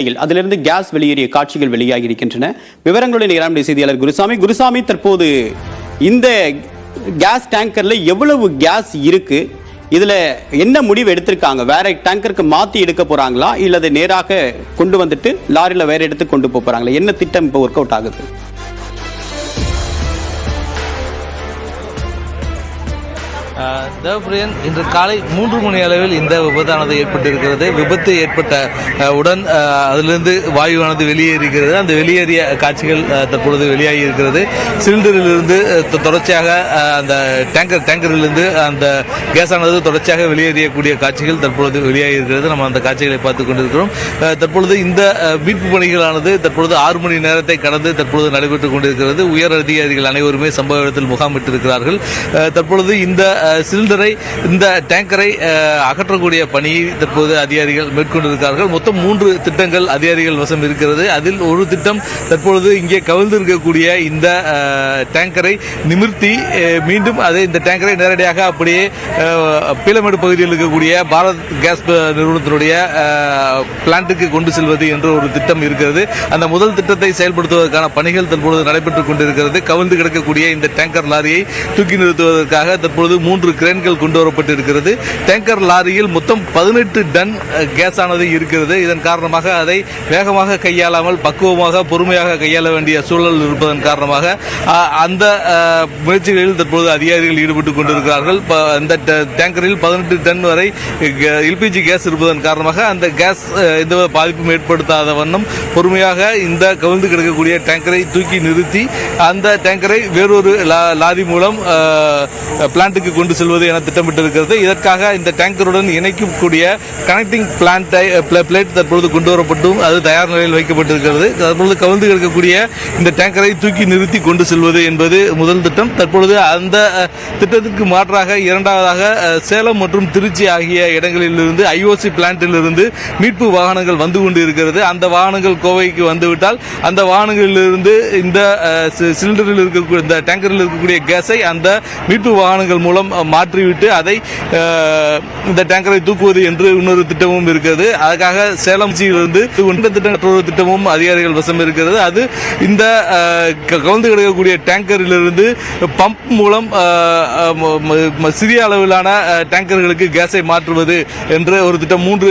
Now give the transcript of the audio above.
அதிலிருந்து கேஸ் வெளியேறிய காட்சிகள் வெளியாகி இருக்கின்றன. விவரங்களுடன் இராணுவ செய்தியாளர் குருசாமி, தற்போது இந்த கேஸ் டேங்கர்ல எவ்வளவு கேஸ் இருக்கு, இதுல என்ன முடிவு எடுத்திருக்காங்க? வேற டேங்கருக்கு மாத்தி எடுக்க போறாங்களா இல்ல அதை நேராக கொண்டு வந்துட்டு லாரியில வேற இடத்துக்கு கொண்டு போறாங்களா? என்ன திட்டம் இப்போ ஒர்க் அவுட் ஆகுது? தேவபிரியன், இன்று காலை 3 மணி அளவில் இந்த விபத்தானது ஏற்பட்டிருக்கிறது. விபத்து ஏற்பட்ட உடன் அதிலிருந்து வாயுவானது வெளியேறுகிறது. அந்த வெளியேறிய காட்சிகள் தற்பொழுது வெளியாகி இருக்கிறது. சிலிண்டரிலிருந்து தொடர்ச்சியாக அந்த டேங்கரிலிருந்து அந்த கேஸானது தொடர்ச்சியாக வெளியேறியக்கூடிய காட்சிகள் தற்பொழுது வெளியாகி இருக்கிறது. நம்ம அந்த காட்சிகளை பார்த்துக் கொண்டிருக்கிறோம். தற்பொழுது இந்த மீட்பு பணிகளானது தற்பொழுது 6 மணி நேரத்தை கடந்து தற்பொழுது நடைபெற்றுக் கொண்டிருக்கிறது. உயர் அதிகாரிகள் அனைவருமே சம்பவ இடத்தில் முகாமிட்டிருக்கிறார்கள். தற்பொழுது இந்த சிலிண்டரை, இந்த டேங்கரை அகற்றக்கூடிய பணியை தற்போது அதிகாரிகள் மேற்கொண்டிருக்கிறார்கள். மொத்தம் 3 திட்டங்கள் அதிகாரிகள் வசம் இருக்கிறது. அதில் ஒரு திட்டம் தற்பொழுது இங்கே கவிழ்ந்திருக்கக்கூடிய இந்த டேங்கரை நிமிர்த்தி மீண்டும் இந்த டேங்கரை நேரடியாக அப்படியே பீளமேடு பகுதியில் இருக்கக்கூடிய பாரத் கேஸ் நிறுவனத்தினுடைய பிளான்ட்டுக்கு கொண்டு செல்வது என்ற ஒரு திட்டம் இருக்கிறது. அந்த முதல் திட்டத்தை செயல்படுத்துவதற்கான பணிகள் தற்பொழுது நடைபெற்றுக் கொண்டிருக்கிறது. கவிழ்ந்து கிடக்கக்கூடிய இந்த டேங்கர் லாரியை தூக்கி நிறுத்துவதற்காக தற்பொழுது 3 கிரேன்கள் கொண்டு வரப்பட்டிருக்கிறது. டேங்கர் லாரியில் மொத்தம் 18 டன் கேஸ் ஆனது இருக்கிறது. இதன் காரணமாக அதை வேகமாக கையாளாமல் பக்குவமாக பொறுமையாக கையாள வேண்டிய சூழல் இருப்பதன் காரணமாக அந்த முயற்சிகளில் தற்போது அதிகாரிகள் ஈடுபட்டுக் கொண்டிருக்கிறார்கள். இந்த டேங்கரில் 18 டன் வரை எல்பிஜி கேஸ் இருப்பதன் காரணமாக அந்த கேஸ் எந்த பாதிப்பும் ஏற்படுத்தாத வண்ணம் பொறுமையாக இந்த கவிழ்ந்து கிடக்கக்கூடிய டேங்கரை தூக்கி நிறுத்தி அந்த டேங்கரை வேறொரு லாரி மூலம் பிளான்ட்டுக்கு கொண்டு செல்வது என திட்டமிட்டிருக்கிறது. இதற்காக இந்த டேங்கருடன் இணைக்கக்கூடிய கனெக்டிங் பிளேட் தற்பொழுது கொண்டு வரப்பட்டும் அது தயார் நிலையில் வைக்கப்பட்டிருக்கிறது. தற்பொழுது கவிழ்ந்து கிடக்கக்கூடிய இந்த டேங்கரை தூக்கி நிறுத்தி கொண்டு செல்வது என்பது முதல் திட்டம். தற்பொழுது அந்த திட்டத்திற்கு மாற்றாக இரண்டாவதாக சேலம் மற்றும் திருச்சி ஆகிய இடங்களிலிருந்து ஐஓசி பிளான்ட்டில் இருந்து மீட்பு வாகனங்கள் வந்து கொண்டு இருக்கிறது. அந்த வாகனங்கள் கோவைக்கு வந்துவிட்டால் அந்த வாகனங்களிலிருந்து இந்த சிலிண்டரில் இருக்கக்கூடிய இந்த டேங்கரில் இருக்கக்கூடிய கேஸை அந்த மீட்பு வாகனங்கள் மூலம் மாற்றிவிட்டு அதை இந்த டேங்கரை தூக்குவது என்று இன்னொரு திட்டமும் இருக்கிறது. அதுக்காக சேலம் மற்றொரு திட்டமும் அதிகாரிகள் வசம் இருக்கிறது. அது இந்த கலந்து கிடக்கக்கூடிய டேங்கரிலிருந்து பம்ப் மூலம் சிறிய அளவிலான டேங்கர்களுக்கு கேஸை மாற்றுவது என்ற ஒரு திட்டம். 3